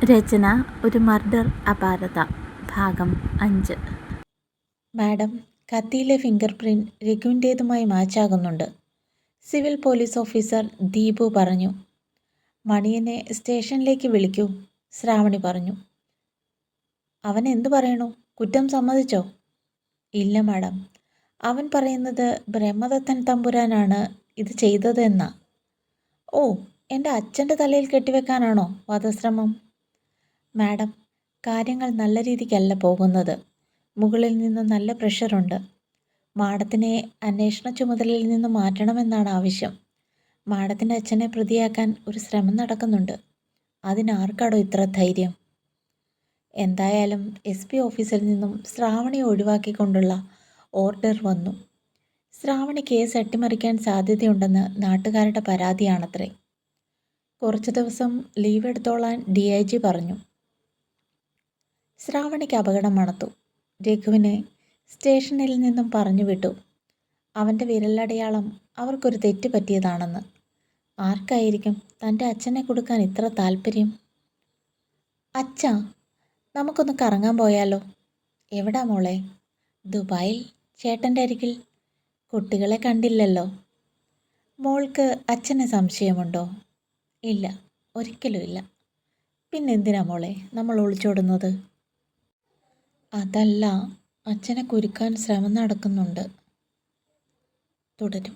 രചന ഒരു മർഡർ അപാരത ഭാഗം 5. മാഡം, കത്തിയിലെ ഫിംഗർ പ്രിൻറ്റ് രഘുവിൻ്റേതുമായി മാച്ചാകുന്നുണ്ട്. സിവിൽ പോലീസ് ഓഫീസർ ദീപു പറഞ്ഞു. മണിയനെ സ്റ്റേഷനിലേക്ക് വിളിക്കൂ, ശ്രാവണി പറഞ്ഞു. അവൻ എന്തു പറയണു? കുറ്റം സമ്മതിച്ചോ? ഇല്ല മാഡം, അവൻ പറയുന്നത് ബ്രഹ്മദത്തൻ തമ്പുരാനാണ് ഇത് ചെയ്തതെന്നാ. ഓ, എൻ്റെ അച്ഛൻ്റെ തലയിൽ കെട്ടിവെക്കാനാണോ വധശ്രമം? മാഡം, കാര്യങ്ങൾ നല്ല രീതിക്കല്ല പോകുന്നത്. മുകളിൽ നിന്ന് നല്ല പ്രഷറുണ്ട്. മാഡത്തിനെ അന്വേഷണ ചുമതലയിൽ നിന്ന് മാറ്റണമെന്നാണ് ആവശ്യം. മാഡത്തിൻ്റെ അച്ഛനെ പ്രതിയാക്കാൻ ഒരു ശ്രമം നടക്കുന്നുണ്ട്. അതിനാർക്കാടോ ഇത്ര ധൈര്യം? എന്തായാലും SP ഓഫീസിൽ നിന്നും ശ്രാവണിയെ ഒഴിവാക്കിക്കൊണ്ടുള്ള ഓർഡർ വന്നു. ശ്രാവണി കേസ് അട്ടിമറിക്കാൻ സാധ്യതയുണ്ടെന്ന് നാട്ടുകാരുടെ പരാതിയാണത്രേ. കുറച്ച് ദിവസം ലീവ് എടുത്തോളാൻ DIG പറഞ്ഞു. ശ്രാവണിക്ക് അപകടം മണത്തു. രഘുവിനെ സ്റ്റേഷനിൽ നിന്നും പറഞ്ഞു വിട്ടു. അവൻ്റെ വിരലടയാളം അവർക്കൊരു തെറ്റ് പറ്റിയതാണെന്ന്. ആർക്കായിരിക്കും തൻ്റെ അച്ഛനെ കൊടുക്കാൻ ഇത്ര താല്പര്യം? അച്ഛാ, നമുക്കൊന്ന് കറങ്ങാൻ പോയാലോ? എവിടാ മോളെ? ദുബായിൽ, ചേട്ടൻ്റെ അരികിൽ. കുട്ടികളെ കണ്ടില്ലല്ലോ. മോൾക്ക് അച്ഛനെ സംശയമുണ്ടോ? ഇല്ല, ഒരിക്കലുമില്ല. പിന്നെന്തിനാ മോളെ നമ്മൾ ഒളിച്ചോടുന്നത്? അതല്ല, അച്ഛനെ കുരുക്കാൻ ശ്രമം നടക്കുന്നുണ്ട്. തുടരും.